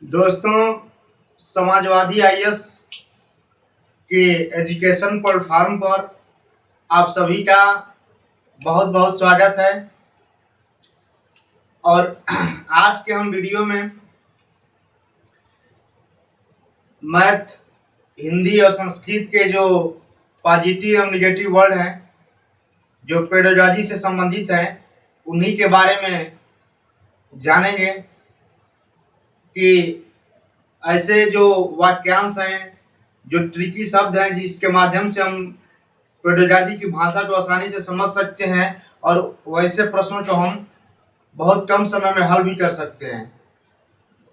दोस्तों, समाजवादी आईएएस के education platform पर आप सभी का बहुत बहुत स्वागत है। और आज के हम वीडियो में मैथ, हिंदी और संस्कृत के जो पॉजिटिव और निगेटिव वर्ड हैं जो पेडागॉजी से संबंधित हैं उन्हीं के बारे में जानेंगे कि ऐसे जो वाक्यांश हैं, जो ट्रिकी शब्द हैं जिसके माध्यम से हम पेडागॉजी की भाषा को आसानी से समझ सकते हैं और वैसे प्रश्नों को हम बहुत कम समय में हल भी कर सकते हैं।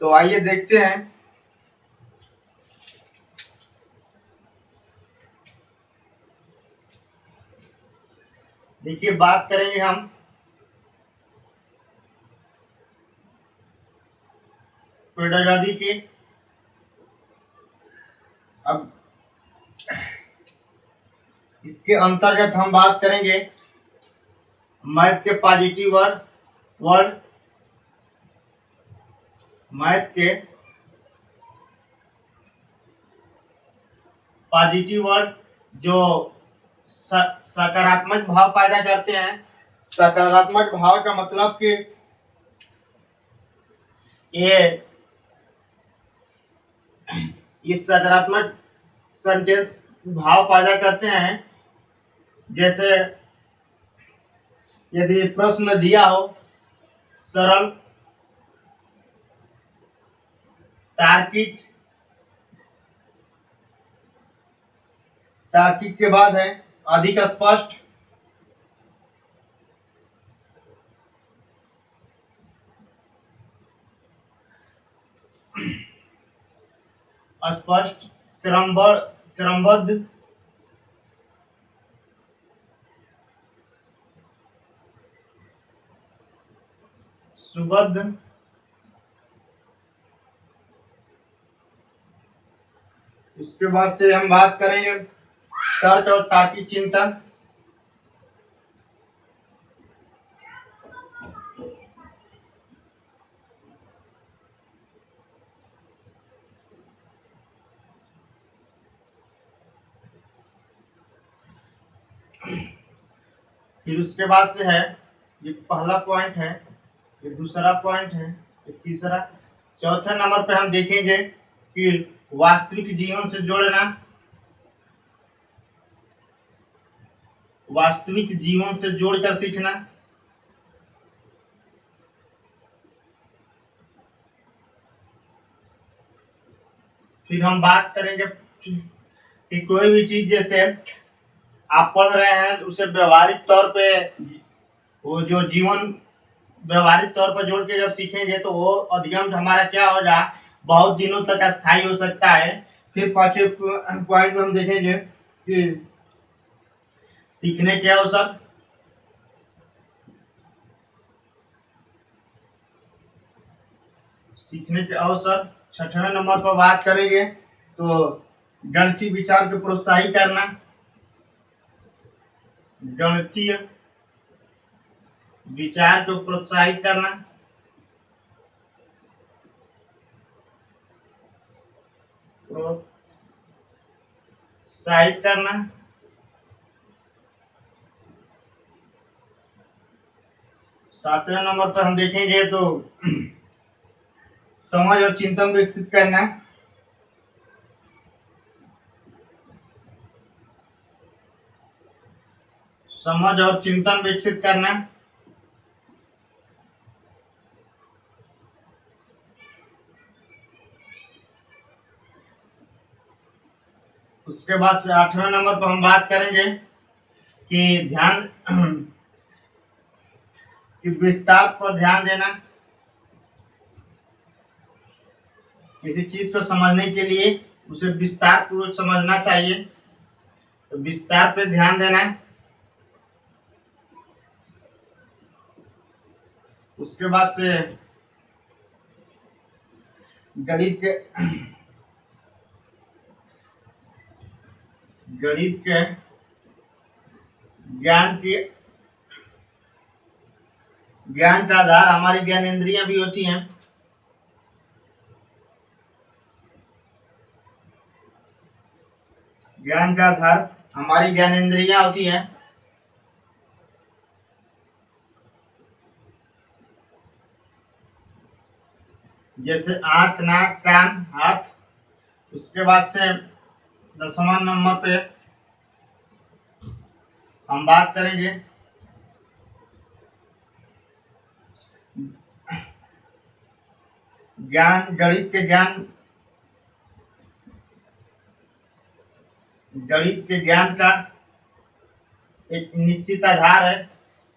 तो आइए देखते हैं। देखिए, बात करेंगे हम पेडागॉजी की। अब इसके अंतर्गत हम बात करेंगे मैथ के पॉजिटिव वर्ड, मैथ के पॉजिटिव वर्ड जो सकारात्मक भाव पैदा करते हैं। सकारात्मक भाव का मतलब कि ये सकारात्मक सेंटेंस भाव पैदा करते हैं। जैसे यदि प्रश्न दिया हो सरल, तार्किक, तार्किक के बाद है अधिक स्पष्ट, स्पष्ट, क्रमबद्ध, सुबद्ध, उसके बाद से हम बात करेंगे तर्क और तार्किक चिंतन। फिर उसके बाद से है, ये पहला पॉइंट है, ये दूसरा पॉइंट है, ये तीसरा। चौथे नंबर पे हम देखेंगे कि वास्तविक जीवन से जोड़ना, वास्तविक जीवन से जोड़कर सीखना। फिर हम बात करेंगे कि कोई भी चीज जैसे आप पढ़ रहे हैं उसे व्यवहारिक तौर पे, वो जो जीवन व्यवहारिक तौर पर जोड़ के जब सीखेंगे तो वो अधिगम हमारा क्या होगा, बहुत दिनों तक अस्थायी हो सकता है। फिर पांचवें पॉइंट में हम देखेंगे कि सीखने के अवसर, सीखने के अवसर। छठवें नंबर पर बात करेंगे तो गणितीय विचार को प्रोत्साहित करना, गणितीय विचार को प्रोत्साहित करना। प्रोत्साहित करना। सातवें नंबर पर हम देखेंगे तो समझ और चिंतन विकसित करना। समझ और चिंतन विकसित करना। उसके बाद से आठवें नंबर पर हम बात करेंगे कि ध्यान, कि विस्तार पर ध्यान देना। किसी चीज को समझने के लिए उसे विस्तार पूर्वक समझना चाहिए, तो विस्तार पे ध्यान देना है। उसके बाद से गणित के ज्ञान का आधार हमारी ज्ञानेंद्रियां भी होती हैं। ज्ञान का आधार हमारी ज्ञानेंद्रियां होती हैं। जैसे आंख, नाक, कान, हाथ। उसके बाद से 10वां नंबर पे हम बात करेंगे ज्ञान, गणित के ज्ञान। गणित के ज्ञान का एक निश्चित आधार है,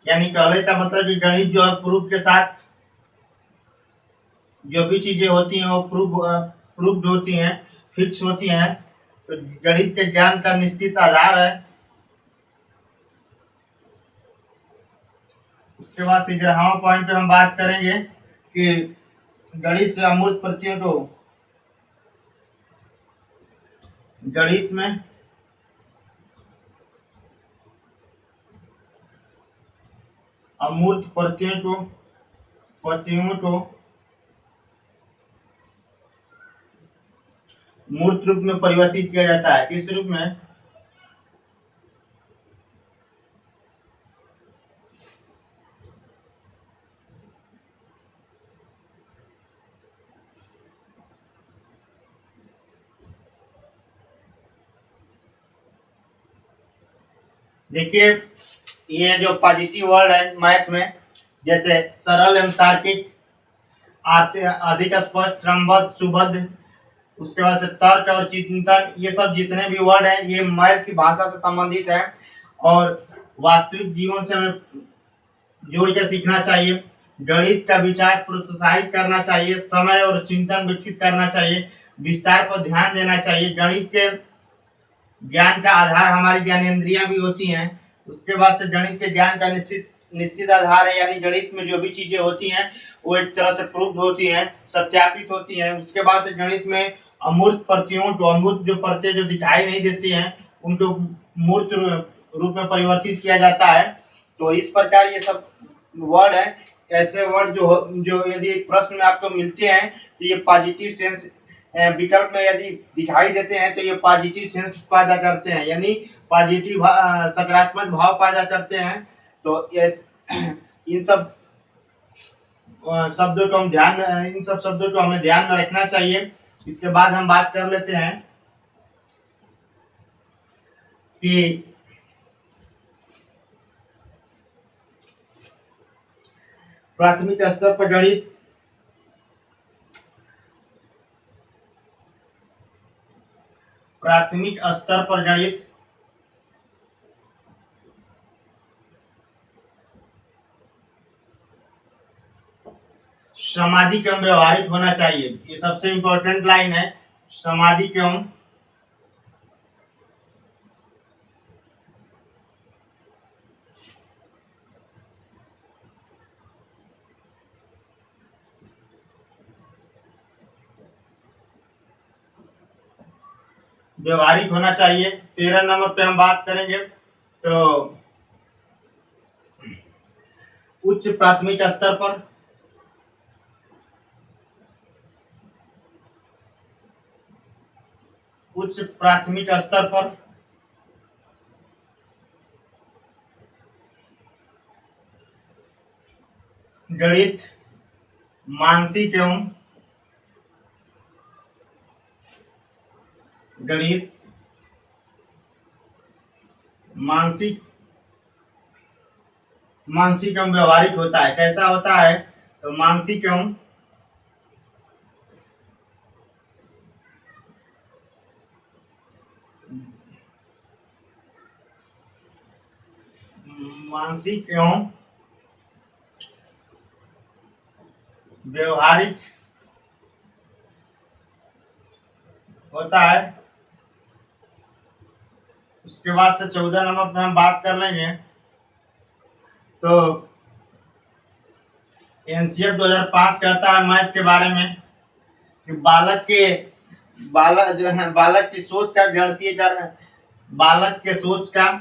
यानी कहने का मतलब कि गणित जो है प्रूफ के साथ जो भी चीजें होती हैं वो प्रूफ होती हैं, फिक्स होती हैं। तो गणित के ज्ञान का निश्चित आधार है। उसके बाद से 11वां पॉइंट पे हम बात करेंगे कि गणित से अमूर्त प्रत्ययों को, गणित में अमूर्त प्रत्ययों को मूर्त रूप में परिवर्तित किया जाता है। किस रूप में? देखिए, ये जो पॉजिटिव वर्ड है मैथ में, जैसे सरल एवं तार्किक, अधिक स्पष्ट, क्रमबद्ध, सुबद्ध, उसके बाद से तर्क और चिंतन, ये सब जितने भी वर्ड हैं ये मैथ की भाषा से संबंधित है और वास्तविक जीवन से हमें जोड़ के सीखना चाहिए। गणित का विचार प्रोत्साहित करना चाहिए, समय और चिंतन विकसित करना चाहिए, विस्तार पर ध्यान देना चाहिए। गणित के ज्ञान का आधार हमारी ज्ञानेंद्रियां भी होती हैं। उसके बाद से गणित के ज्ञान का निश्चित निश्चित आधार है, यानी गणित में जो भी चीजें होती हैं वो एक तरह से प्रूफ होती हैं, सत्यापित होती हैं। उसके बाद से गणित में अमूर्त प्रत्ययों को, अमूर्त जो प्रत्यय जो दिखाई नहीं देती हैं उनको मूर्त रूप में परिवर्तित किया जाता है। तो इस प्रकार ये सब वर्ड है, ऐसे वर्ड जो यदि प्रश्न में आपको मिलते हैं तो ये पॉजिटिव सेंस विकल्प में यदि दिखाई देते हैं तो ये पॉजिटिव सेंस पैदा करते हैं, यानी पॉजिटिव सकारात्मक भाव पैदा करते हैं। तो इन सब शब्दों को हम इन सब शब्दों को हमें ध्यान में रखना चाहिए। इसके बाद हम बात कर लेते हैं कि प्राथमिक स्तर पर गणित, प्राथमिक स्तर पर गणित सामाजिक एवं व्यवहारिक होना चाहिए। ये सबसे इंपॉर्टेंट लाइन है, सामाजिक एवं व्यवहारिक होना चाहिए। 13 नंबर पे हम बात करेंगे तो उच्च प्राथमिक स्तर पर उच्च प्राथमिक स्तर पर गणित मानसिक एवं गणित मानसिक मानसिक एवं व्यवहारिक होता है। कैसा होता है? तो मानसिक एवं मानसिक एवं व्यवहारिक होता है। उसके बाद से 14 नंबर पे हम बात कर लेंगे तो एनसीएफ 2005 कहता है मैथ के बारे में कि बालक जो है, बालक की सोच का गणितीय कारण, बालक के सोच का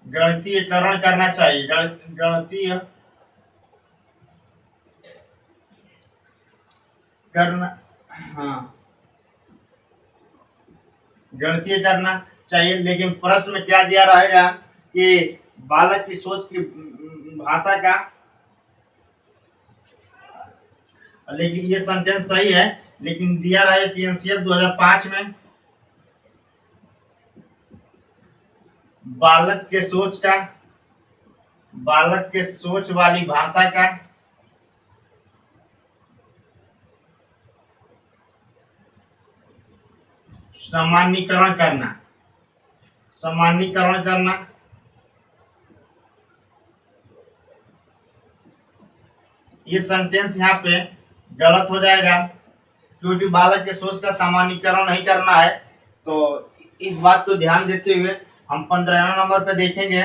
गणितीयकरण करना चाहिए। गणितीय करना, हाँ, गणितीय करना चाहिए। लेकिन प्रश्न में क्या दिया रहेगा कि बालक की सोच की भाषा का, लेकिन ये सेंटेंस सही है, लेकिन दिया रहेगा कि एनसीएफ 2005 में बालक के सोच का, बालक के सोच वाली भाषा का सामान्यीकरण करना, सामान्यीकरण करना। ये सेंटेंस यहाँ पे गलत हो जाएगा, क्योंकि बालक के सोच का सामान्यीकरण नहीं करना है। तो इस बात को ध्यान देते हुए हम 15 नंबर पे देखेंगे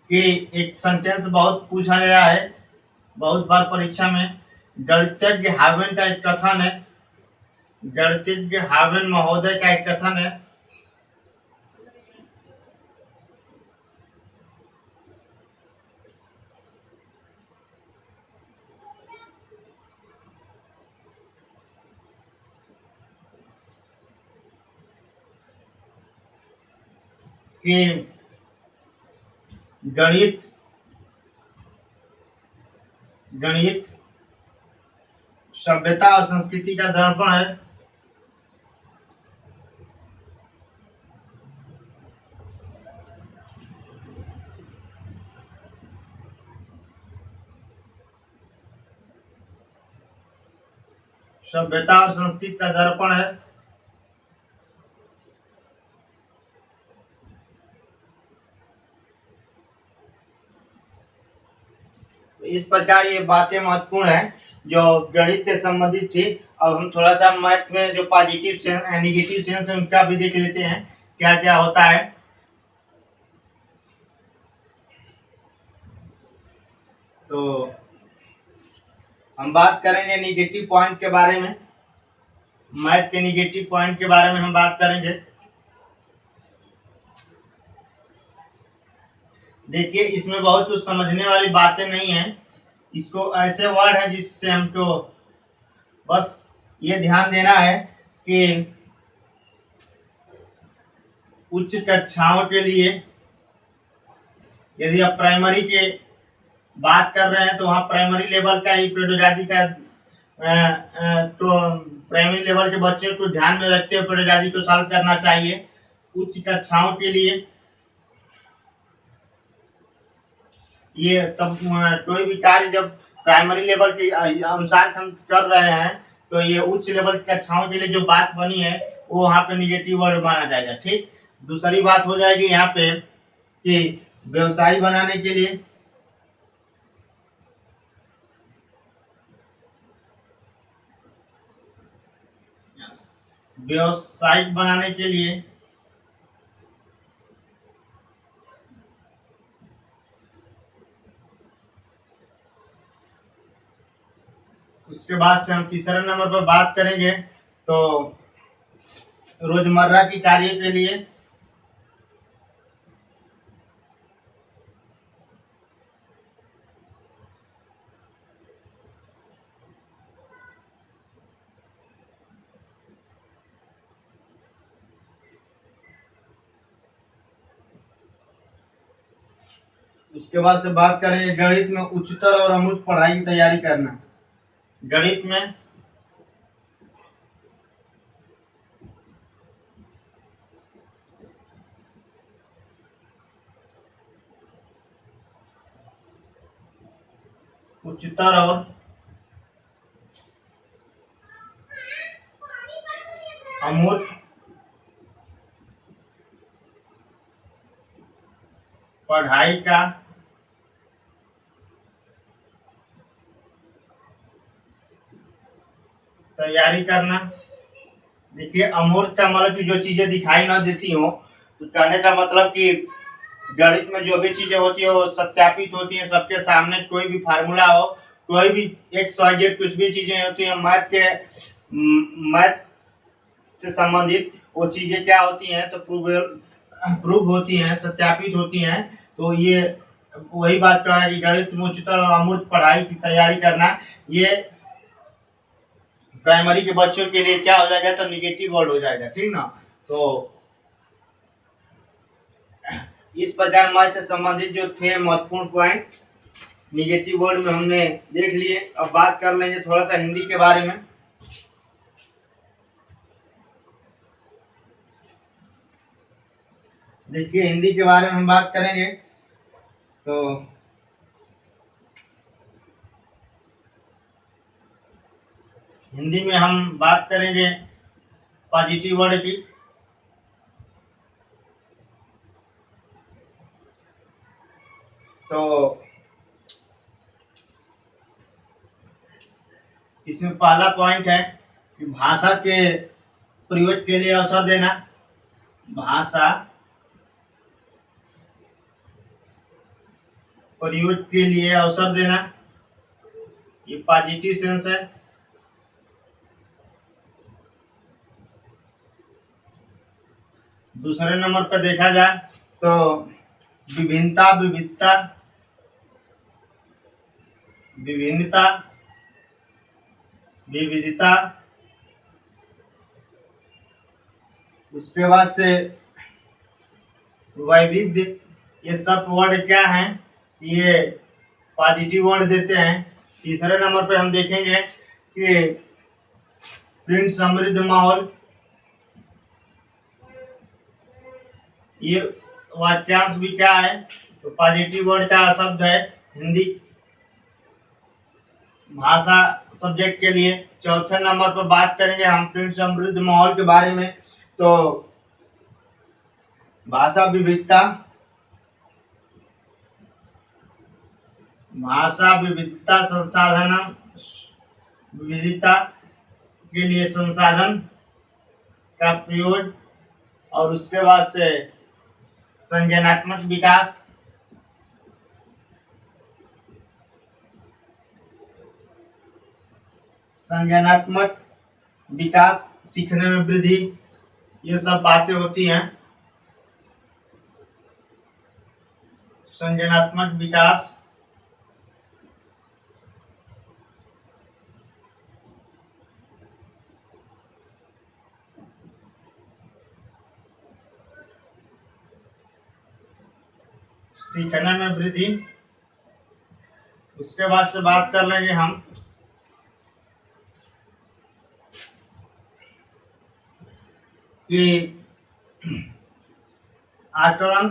कि एक सेंटेंस बहुत पूछा गया है बहुत बार परीक्षा में। गणितज्ञ हावेन का एक कथन है, गणितज्ञ हावेन महोदय का एक कथन है कि गणित गणित सभ्यता और संस्कृति का दर्पण है। सभ्यता और संस्कृति का दर्पण है। इस प्रकार ये बातें महत्वपूर्ण है जो गणित से संबंधित थी। अब हम थोड़ा सा मैथ में जो पॉजिटिव सेंस नेगेटिव सेंस है उनका भी देख लेते हैं क्या क्या होता है। तो हम बात करेंगे निगेटिव पॉइंट के बारे में, मैथ के निगेटिव पॉइंट के बारे में हम बात करेंगे। देखिए इसमें बहुत कुछ समझने वाली बातें नहीं है, इसको ऐसे वर्ड है जिससे हमको बस ये ध्यान देना है कि उच्च कक्षाओं के लिए यदि आप प्राइमरी के बात कर रहे हैं तो वहाँ प्राइमरी लेवल का ही पेडागॉजी का तो प्राइमरी लेवल के बच्चों को ध्यान में रखते हुए पेडागॉजी को सॉल्व करना चाहिए। उच्च कक्षाओं के लिए ये तब कोई भी कार्य जब प्राइमरी लेवल के अनुसार हम कर रहे हैं तो ये उच्च लेवल की कक्षाओं के लिए जो बात बनी है वो वहाँ पे निगेटिव वर्ड माना जाएगा। ठीक, दूसरी बात हो जाएगी यहाँ पे कि व्यवसायी बनाने के लिए, व्यावसायिक बनाने के लिए उसके बाद से हम तीसरे नंबर पर बात करेंगे तो रोजमर्रा की कार्य के लिए, उसके बाद से बात करेंगे गणित में उच्चतर और अमूर्त पढ़ाई की तैयारी करना। गणित में उच्चतर और अमूर्त पढ़ाई का तैयारी करना। देखिए अमूर्त का मतलब कि जो चीजें दिखाई ना देती हो, तो कहने का मतलब कि गणित में जो भी चीजें होती है वो सत्यापित होती है सबके सामने। कोई भी फार्मूला हो, कोई भी एक्स वाई जेड कुछ भी चीजें होती है मैथ से संबंधित वो चीजें क्या होती हैं तो प्रूव होती हैं, सत्यापित होती हैं। तो ये वही बात कह रहा है कि गणित में उच्चतर और अमूर्त पढ़ाई की तैयारी करना, ये प्राइमरी के बच्चों के लिए क्या हो जाएगा तो निगेटिव वर्ड हो जाएगा, ठीक ना। तो इस प्रकार मैथ से संबंधित जो थे महत्वपूर्ण पॉइंट निगेटिव वर्ड में हमने देख लिए। अब बात कर लेंगे थोड़ा सा हिंदी के बारे में। देखिए हिंदी के बारे में हम बात करेंगे तो हिंदी में हम बात करेंगे पॉजिटिव वर्ड की। तो इसमें पहला पॉइंट है कि भाषा के प्रयोग के लिए अवसर देना। भाषा प्रयोग के लिए अवसर देना, ये पॉजिटिव सेंस है। दूसरे नंबर पर देखा जाए तो विभिन्नता, विविधता, विभिन्नता, विविधता, उसके बाद से वैविध्य, ये सब वर्ड क्या हैं, ये पॉजिटिव वर्ड देते हैं। तीसरे नंबर पे हम देखेंगे कि प्रिंट समृद्ध माहौल, ये वाक्यांश भी क्या है तो पॉजिटिव वर्ड का शब्द है हिंदी भाषा सब्जेक्ट के लिए। चौथे नंबर पर बात करेंगे हम प्रिंट समृद्ध माहौल के बारे में। तो भाषा विविधता, भाषा विविधता संसाधन, विविधता के लिए संसाधन का प्रयोग, और उसके बाद से संज्ञानात्मक विकास, संज्ञानात्मक विकास, सीखने में वृद्धि, ये सब बातें होती हैं। संज्ञानात्मक विकास, सीखने में वृद्धि। उसके बाद से बात कर लेंगे हम कि आकलन,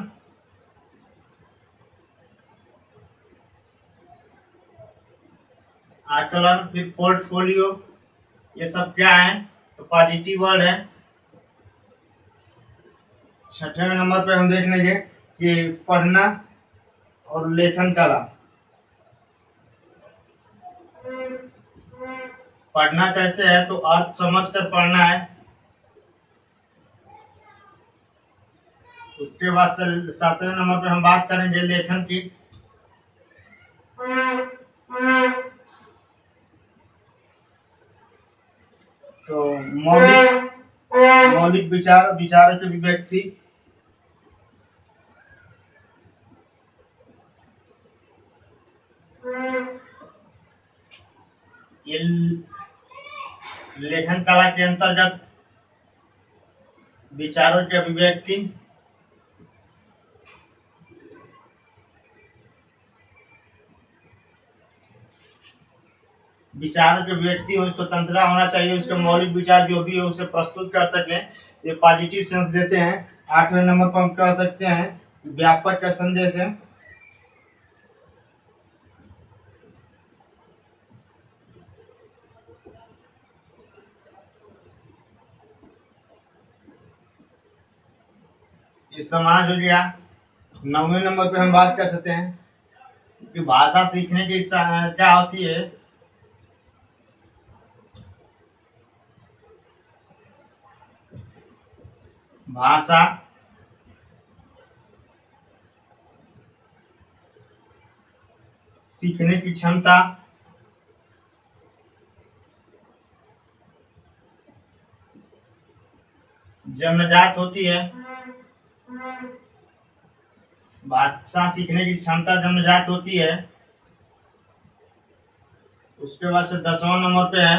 आकलन, फिर पोर्टफोलियो, ये सब क्या है तो पॉजिटिव वर्ड है। छठे नंबर पे हम देख लेंगे कि पढ़ना और लेखन कला। पढ़ना कैसे है तो अर्थ समझकर पढ़ना है। उसके बाद से सातवें नंबर पे हम बात करेंगे लेखन की। तो मौलिक विचार, विचारों की अभिव्यक्ति, ये लेखन कला के अंतर्गत विचारों की अभिव्यक्ति, विचारों के व्यक्ति हो, स्वतंत्रता होना चाहिए, उसके मौलिक विचार जो भी हो उसे प्रस्तुत कर सके, ये पॉजिटिव सेंस देते हैं। आठवें नंबर पर हम कह सकते हैं व्यापक कथन, जैसे ये समाज हो गया। नौवें नंबर पे हम बात कर सकते हैं कि भाषा सीखने की क्या होती है, भाषा सीखने की क्षमता, जन्मजात होती है, भाषा सीखने की क्षमता जन्मजात होती है। उसके बाद से 10वां नंबर पे है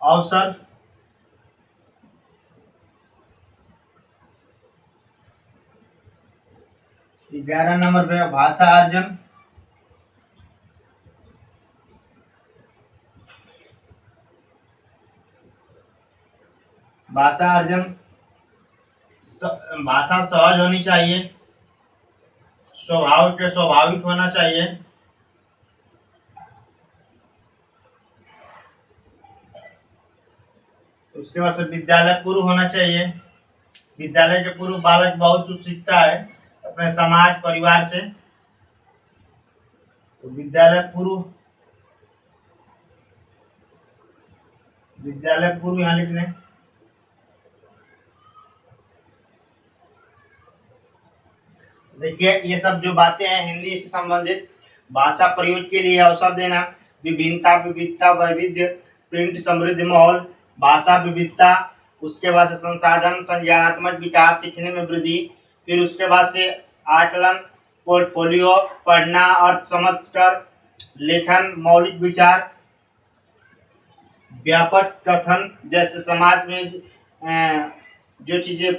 अवसर। 11 नंबर पे है भाषा अर्जन। भाषा अर्जन भाषा सहज होनी चाहिए, स्वाभाविक होना चाहिए। उसके बाद से विद्यालय पूर्व होना चाहिए। विद्यालय के पूर्व बालक बहुत कुछ सीखता है अपने समाज परिवार से। तो विद्यालय पूर्व यहाँ लिख लें। देखिए ये सब जो बातें हैं हिंदी से संबंधित, भाषा प्रयोग के लिए अवसर देना, विभिन्नता विविधता वैविध्य, प्रिंट समृद्ध माहौल, भाषा विविधता, उसके बाद से संसाधन संज्ञानात्मक विकास सीखने में वृद्धि, फिर उसके बाद से आकलन, पोर्टफोलियो, पढ़ना, अर्थ समझकर, लेखन, मौलिक विचार, व्यापक कथन, जैसे समाज में जो चीजें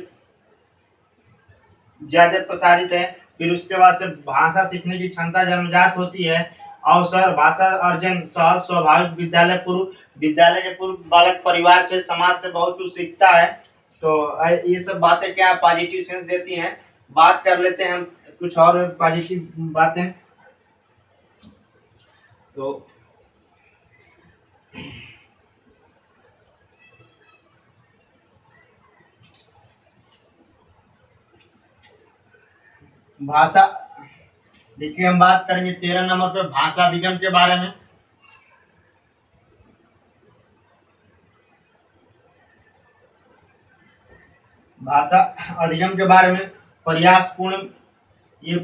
ज्यादा प्रसारित है। फिर उसके बाद से भाषा सीखने की क्षमता जन्मजात होती है। अवसर भाषा अर्जन सहज स्वाभाविक, विद्यालय के पूर्व बालक परिवार से समाज से बहुत कुछ सीखता है। तो ये सब बातें क्या पॉजिटिव सेंस देती हैं। बात कर लेते हैं हम कुछ और पॉजिटिव बातें। तो भाषा, देखिए हम बात करेंगे 13 नंबर पे भाषा अधिगम के बारे में। भाषा अधिगम के बारे में प्रयासपूर्ण, ये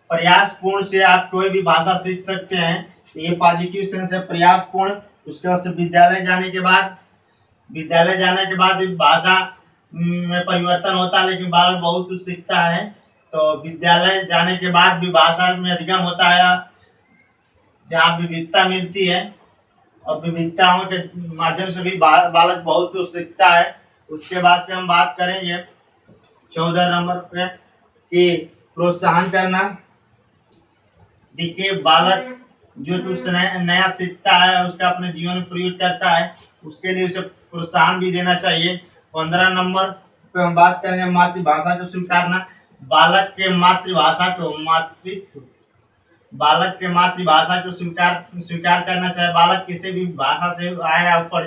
प्रयासपूर्ण से आप कोई भी भाषा सीख सकते हैं। तो ये पॉजिटिव सेंस है प्रयासपूर्ण। उसके बाद से विद्यालय जाने के बाद भाषा में परिवर्तन होता है, लेकिन बालक बहुत कुछ सीखता है। तो विद्यालय जाने के बाद भी भाषा में अधिगम होता है, जहाँ विविधता मिलती है और विविधताओं के माध्यम से भी बालक बहुत कुछ सीखता है। उसके बाद से हम बात करेंगे 14 नंबर पे कि प्रोत्साहन करना। देखिए बालक जो कुछ नया सीखता है उसका अपने जीवन में प्रयोग करता है, उसके लिए उसे प्रोत्साहन भी देना चाहिए। 15 नंबर पे हम बात करेंगे मातृभाषा को स्वीकारना। बालक के मातृभाषा को स्वीकार करना चाहिए। बालक किसी भी भाषा से आया हो,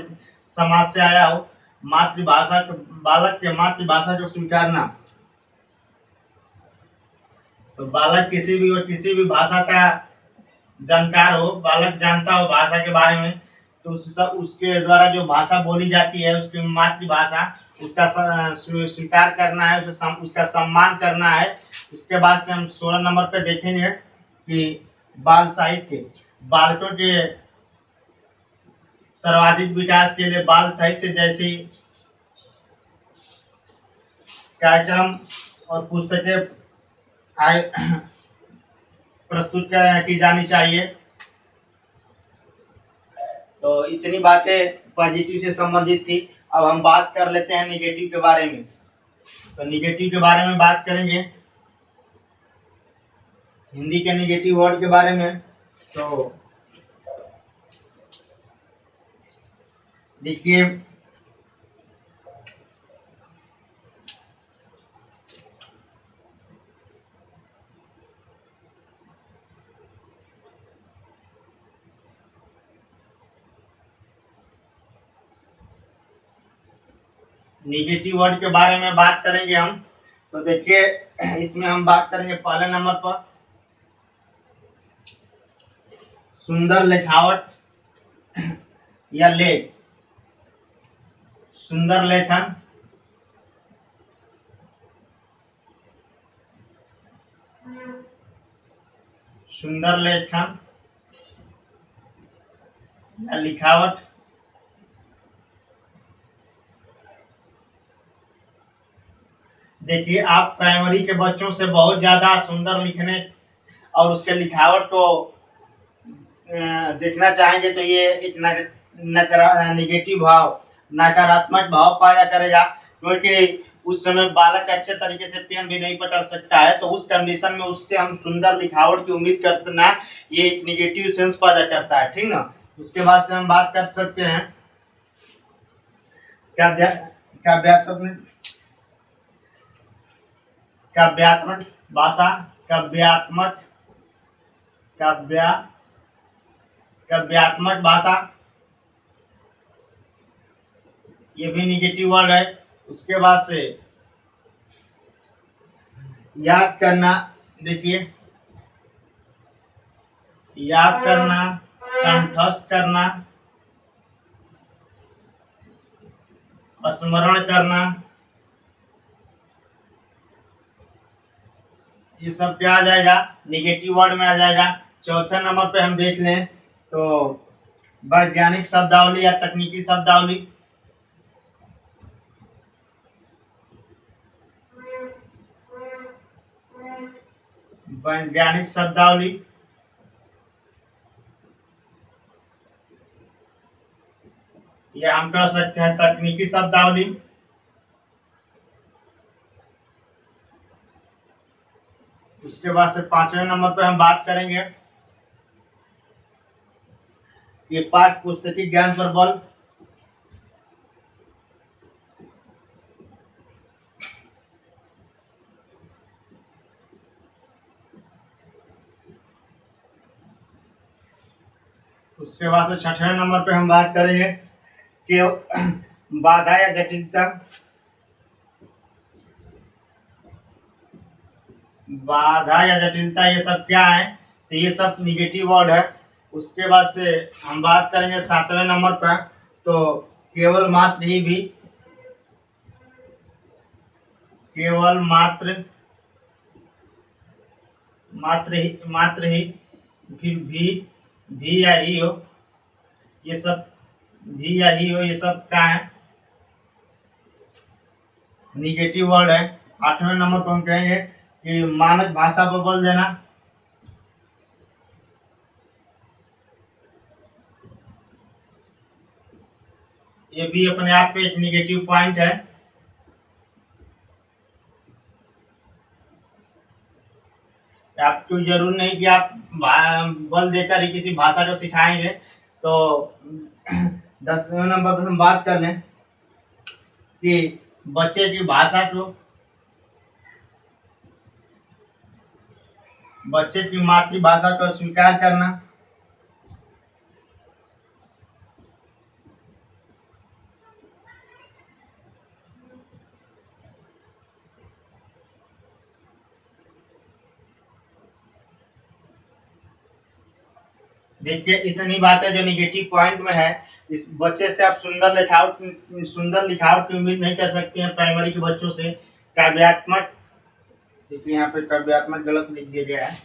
समाज से आया हो, बालक के मातृभाषा को स्वीकारना। तो बालक किसी भी भाषा का जानकार हो, बालक जानता हो भाषा के बारे में, तो उसके द्वारा जो भाषा बोली जाती है उसकी मातृभाषा, उसका स्वीकार करना है, उसका सम्मान करना है। उसके बाद से हम 16 नंबर पे देखेंगे कि बाल साहित्य, बालकों के सर्वाधिक विकास के लिए बाल साहित्य जैसी कार्यक्रम और पुस्तकें प्रस्तुत की जानी चाहिए। तो इतनी बातें पॉजिटिव से संबंधित थी। अब हम बात कर लेते हैं निगेटिव के बारे में। तो निगेटिव के बारे में बात करेंगे, हिंदी के निगेटिव वर्ड के बारे में। तो देखिए निगेटिव वर्ड के बारे में बात करेंगे हम। तो देखिए इसमें हम बात करेंगे पहले नंबर पर सुंदर लिखावट या लेख, सुंदर लेखन, सुंदर लेखन या लिखावट, देखिए, आप प्राइमरी के बच्चों से बहुत ज्यादा सुंदर लिखने और उसके लिखावट को देखना चाहेंगे तो ये एक निगेटिव भाव, नकारात्मक भाव पैदा करेगा, क्योंकि उस समय बालक अच्छे तरीके से पेन भी नहीं पकड़ सकता है, तो उस कंडीशन में उससे हम सुंदर लिखावट की उम्मीद करना, ये एक निगेटिव सेंस पैदा करता है, ठीक ना। उसके बाद से हम बात कर सकते हैं काव्यात्मक काव्यात्मक भाषा, काव्यात्मक काव्या काव्यात्मक भाषा, ये भी निगेटिव वर्ड है। उसके बाद से याद करना, देखिए, याद करना, कंठस्थ करना, स्मरण करना, ये सब क्या आ जाएगा, निगेटिव वर्ड में आ जाएगा। चौथे नंबर पे हम देख लें तो वैज्ञानिक शब्दावली या तकनीकी शब्दावली, वैज्ञानिक शब्दावली, या हम कह सकते हैं तकनीकी शब्दावली। उसके बाद से पांचवें नंबर पे हम बात करेंगे ये पाठ्य पुस्तकीय ज्ञान पर बल। उसके बाद से छठवें नंबर पे हम बात करेंगे कि बाधा या जटिलता, बाधा या जटिलता, ये सब क्या है, तो ये सब निगेटिव वर्ड है। उसके बाद से हम बात करेंगे सातवें नंबर पर, तो केवल मात्र ही भी, केवल मात्र ही, फिर भी या ही हो, ये सब भी या ही हो, ये सब क्या है, निगेटिव वर्ड है। आठवें नंबर पर हम कहेंगे कि मानक भाषा पर बल देना, ये भी अपने आप में एक निगेटिव पॉइंट है। आपको जरूर नहीं कि आप बल देकर ही किसी भाषा को सिखाएंगे। तो 10वें नंबर पर हम बात कर लें कि बच्चे की भाषा को, बच्चे की मातृभाषा को स्वीकार करना, देखिए इतनी बातें जो निगेटिव पॉइंट में है, इस बच्चे से आप सुंदर लिखावट की उम्मीद नहीं कर सकते हैं प्राइमरी के बच्चों से। काव्यात्मक, देखिए यहाँ पे काव्यात्मक गलत लिख दिया गया है,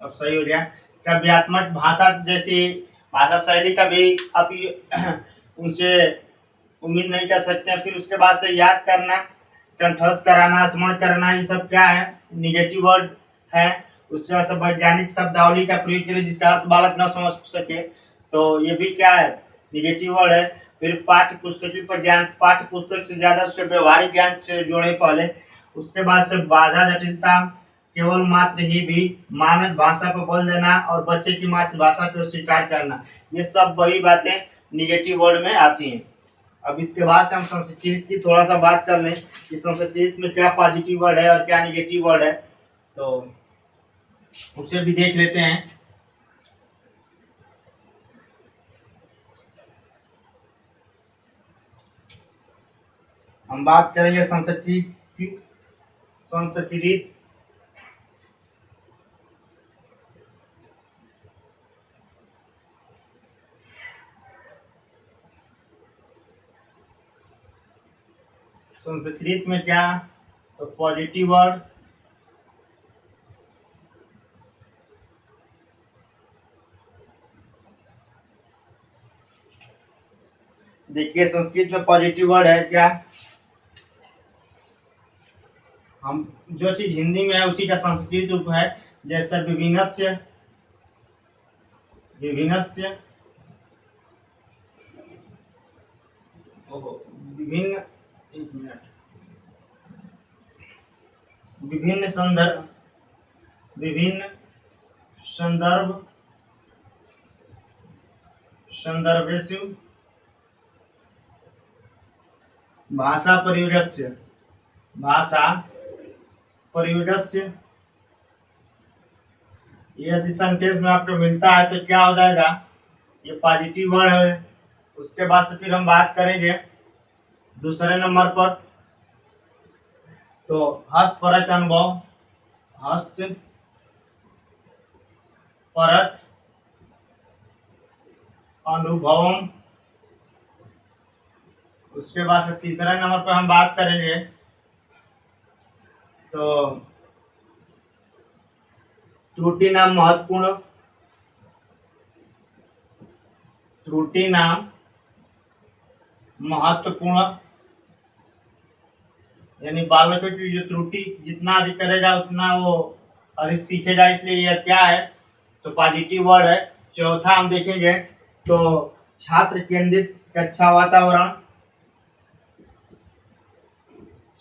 अब सही हो गया। काव्यात्मक भाषा जैसी भाषा शैली का भी आप उनसे उम्मीद नहीं कर सकते हैं। फिर उसके बाद से याद करना, कंठस्थ कराना, स्मरण करना, ये सब क्या है, निगेटिव वर्ड है। उसके बाद से वैज्ञानिक शब्दावली का प्रयोग करें जिसका अर्थ बालक न समझ सके, तो ये भी क्या है, निगेटिव वर्ड है। फिर पाठ्य पुस्तकी पर ज्ञान, पाठ्य पुस्तक से ज्यादा उसके व्यवहारिक ज्ञान से जोड़े पहले। उसके बाद से बाधा जटिलता, केवल मात्र ही भी, मानक भाषा पर बल देना और बच्चे की मातृभाषा को स्वीकार करना, ये सब वही बातें निगेटिव वर्ड में आती हैं। अब इसके बाद से हम संस्कृत की थोड़ा सा बात कर लें कि संस्कृत में क्या पॉजिटिव वर्ड है और क्या निगेटिव वर्ड है, तो उसे भी देख लेते हैं। हम बात करेंगे संस्कृत संस्कृत में क्या, तो पॉजिटिव वर्ड, देखिए संस्कृत में पॉजिटिव वर्ड है क्या, हम जो चीज हिंदी में है उसी का संस्कृत रूप है। जैसे विभिन्नस्य, विभिन्नस्य, विभिन्न, एक मिनट, विभिन्न संदर्भ, विभिन्न संदर्भ, संदर्भेषु भाषा प्रयोगस्य, भाषा प्रयोगस्य। यदि सेंटेंस में आपको मिलता है तो क्या हो जाएगा, ये पॉजिटिव वर्ड है। उसके बाद से फिर हम बात करेंगे दूसरे नंबर पर, तो हस्तपरक अनुभव, हस्तपरक अनुभवम। उसके बाद से तीसरे नंबर पर हम बात करेंगे तो त्रुटि नाम महत्वपूर्ण, त्रुटि नाम महत्वपूर्ण, यानी बालकों की जो त्रुटि जितना अधिक करेगा उतना वो अधिक सीखेगा, इसलिए यह क्या है तो पॉजिटिव वर्ड है। चौथा हम देखेंगे तो छात्र केंद्रित कक्षा वातावरण,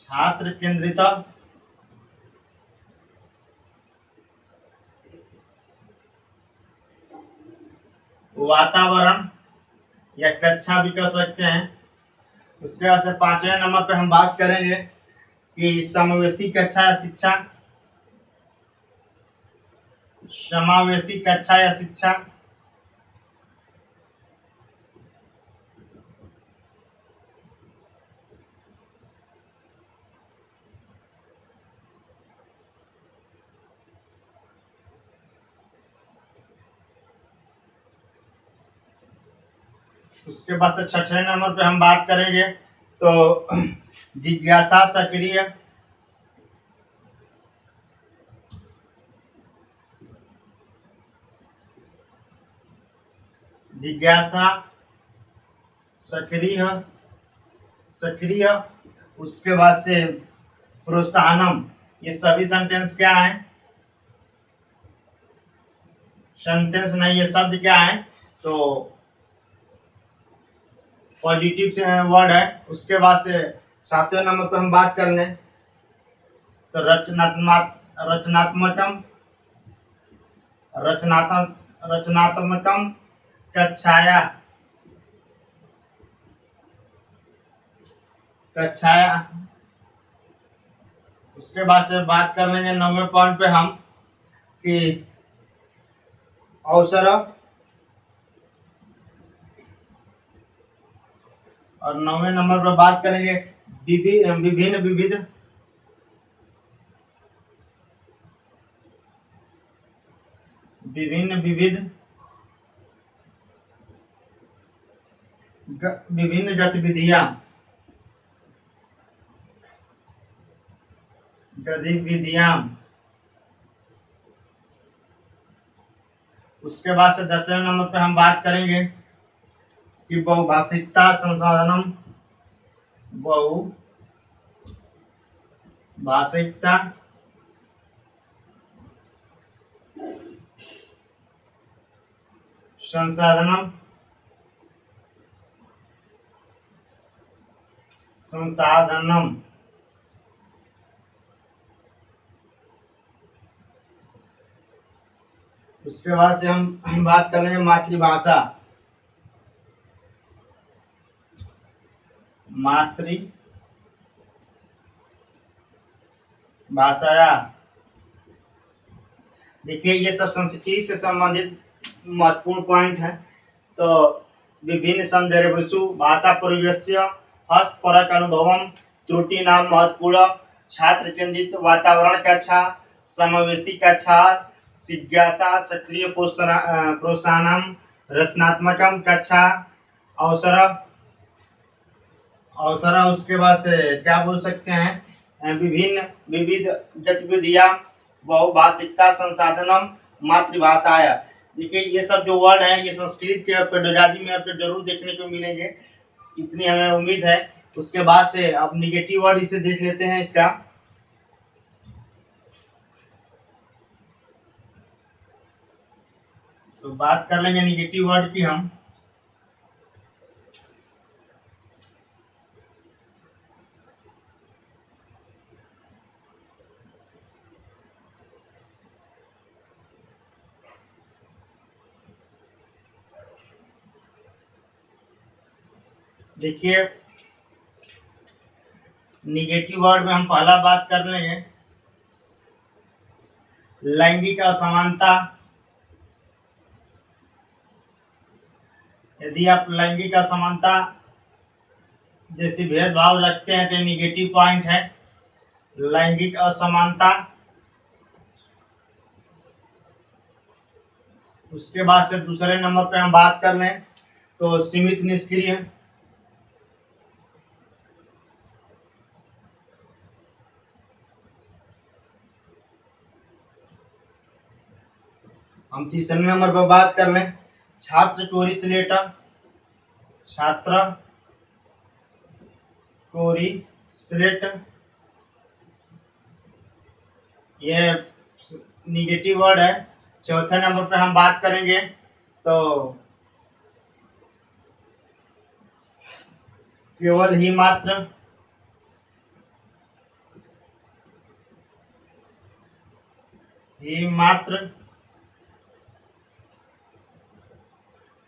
छात्र केंद्रित वातावरण या कक्षा भी कह सकते हैं। उसके बाद से पांचवें नंबर पे हम बात करेंगे कि समावेशी कक्षा या शिक्षा, समावेशी कक्षा या शिक्षा। उसके बाद से छठे नंबर पे हम बात करेंगे तो जिज्ञासा सक्रिय, जिज्ञासा सक्रिय, सक्रिय। उसके बाद से प्रोत्साहनम। ये सभी सेंटेंस क्या है, सेंटेंस नहीं, ये शब्द क्या है तो पॉजिटिव से वर्ड है। उसके बाद से सातवें नंबर पर हम बात कर लें तो रचनात्मकम, रचनात्मकम कक्षाया, कक्षाया। उसके बाद से बात कर लेंगे 9वें पॉइंट पे हम कि अवसर, और 9वें नंबर पर बात करेंगे विभिन्न विविध, विभिन्न विविध, विभिन्न गतिविधियां, गतिविधियां। उसके बाद से 10वें नंबर पे हम बात करेंगे कि बहुभाषिकता संसाधनम, बहुभाषिकता संसाधनम, संसाधनम। उसके बाद से हम बात कर लेंगे मातृभाषा, मातृभाषा। देखिए ये सब संस्कृत से संबंधित महत्वपूर्ण पॉइंट है। तो विभिन्न संदर्भेषु भाषा प्रयोगस्य, हस्तपरक अनुभवम, त्रुटि नाम महत्वपूर्ण, छात्र केंद्रित वातावरण कक्षा, समावेशी कक्षा, जिज्ञासा सक्रिय प्रोत्साहनम, रचनात्मकम कक्षा, अवसर, अवसर। उसके बाद से क्या बोल सकते हैं विभिन्न विविध गतिविधियां, बहुभाषिकता संसाधनम, मातृभाषाया। देखिए ये सब जो वर्ड हैं ये संस्कृत के पेडोलॉजी में आपको जरूर देखने को मिलेंगे। इतनी हमें उम्मीद है। उसके बाद से अब निगेटिव वर्ड इसे देख लेते हैं इसका। तो बात कर लेंगे निगेटिव वर्ड की हम। देखिए, निगेटिव वर्ड में हम पहला बात कर लेंगे लैंगिक असमानता। यदि आप लैंगिक असमानता जैसे भेदभाव रखते हैं तो निगेटिव पॉइंट है लैंगिक असमानता। उसके बाद से दूसरे नंबर पे हम बात कर लें तो सीमित निष्क्रिय। हम तीसरे नंबर पर बात कर लें छात्र कोरी स्लेटर। छात्र कोरी स्लेट, यह निगेटिव वर्ड है। चौथे नंबर पे हम बात करेंगे तो केवल ही मात्र। ही मात्र।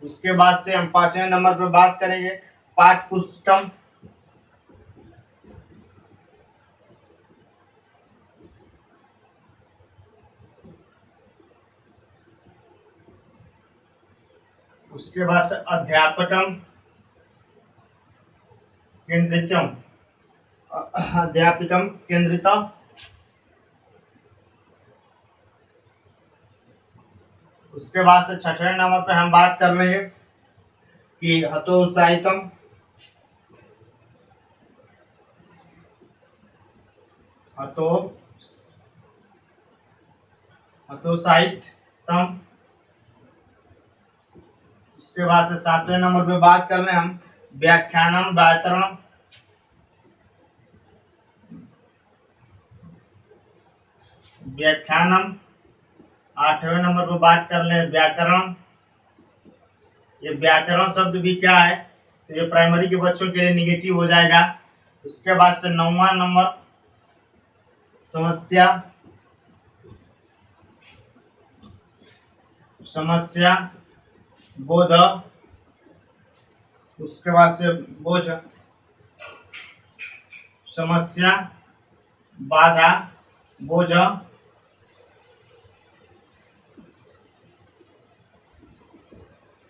उसके बाद से हम पांचवें नंबर पे बात करेंगे पाठ्यपुस्तकम। उसके बाद से अध्यापकम केंद्रितम। अध्यापकम केंद्रिता। उसके बाद से छठवें नंबर पे हम बात कर लेंगे कि हतोत्साहितम। हतोत्साहितम। उसके बाद से सातवें नंबर पे बात कर लें हम व्याख्यानम व्याकरण। व्याख्यानम। आठवें नंबर पर बात कर ले व्याकरण। ये व्याकरण शब्द भी क्या है तो ये प्राइमरी के बच्चों के लिए निगेटिव हो जाएगा। उसके बाद से नौवां नंबर समस्या। समस्या बोध। उसके बाद से बोझ। समस्या बाधा बोझ।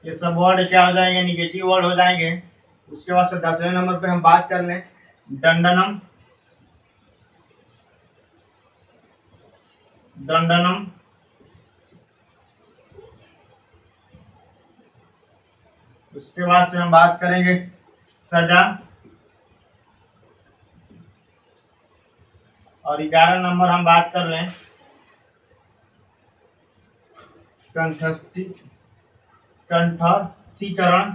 ये सब वर्ड क्या हो जाएंगे निगेटिव वर्ड हो जाएंगे। उसके बाद से 10वें नंबर पे हम बात कर लें दंडनम। दंडनम। उसके बाद से हम बात करेंगे सजा। और 11 नंबर हम बात कर लें कंठस्थीकरण।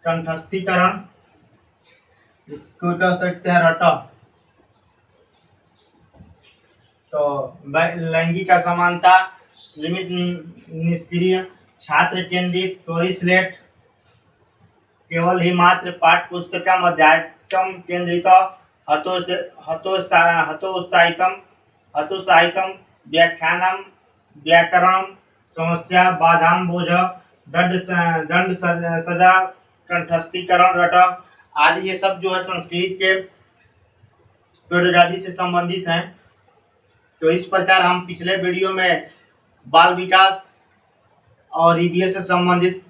कंठस्थीकरण, इसको कह सकते हैं रटा। तो लैंगिक असमानता, सीमित निष्क्रिय, छात्र केंद्रित, कोरी स्लेट, केवल ही मात्र, पाठ्य पुस्तकम, अध्यापकम केंद्रित, हतोत्साहितम, हतोत्साहितम, व्याख्यानम, व्याकरणम, समस्या बाधाम बोझ, दंड सजा, कंठस्थीकरण रट आदि। ये सब जो है संस्कृत के पेडागॉजी से संबंधित हैं। तो इस प्रकार हम पिछले वीडियो में बाल विकास और ईवीएस से संबंधित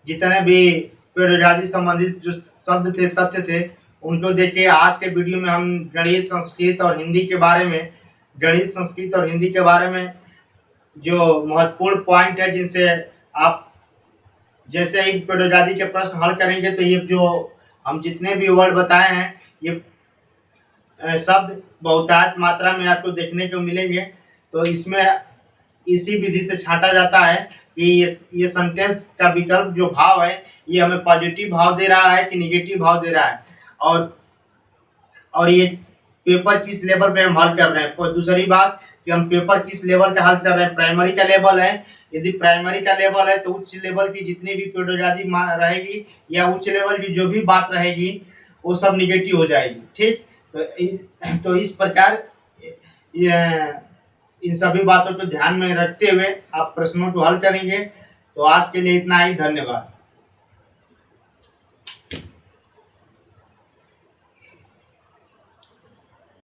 जितने भी पेडागॉजी संबंधित जो शब्द थे, तथ्य थे, उनको देखे। आज के वीडियो में हम गणित, संस्कृत और हिंदी के बारे में, गणित, संस्कृत और हिंदी के बारे में जो महत्वपूर्ण पॉइंट है, जिनसे आप जैसे ही पेडागॉजी के प्रश्न हल करेंगे तो ये जो हम जितने भी वर्ड बताए हैं ये शब्द बहुतायत मात्रा में आपको देखने को मिलेंगे। तो इसमें इसी विधि से छांटा जाता है। कि ये सेंटेंस का विकल्प जो भाव है ये हमें पॉजिटिव भाव दे रहा है कि निगेटिव भाव दे रहा है, और ये पेपर किस लेवल पे हम हल कर रहे हैं। और दूसरी बात कि हम पेपर किस लेवल का हल कर रहे हैं, प्राइमरी का लेवल है, यदि प्राइमरी का लेवल है तो उच्च लेवल की जितनी भी पेडोलॉजी रहेगी या उच्च लेवल की जो भी बात रहेगी वो सब निगेटिव हो जाएगी। ठीक, तो इस प्रकार इन सभी बातों को ध्यान में रखते हुए आप प्रश्नों को हल करेंगे। तो आज के लिए इतना ही, धन्यवाद।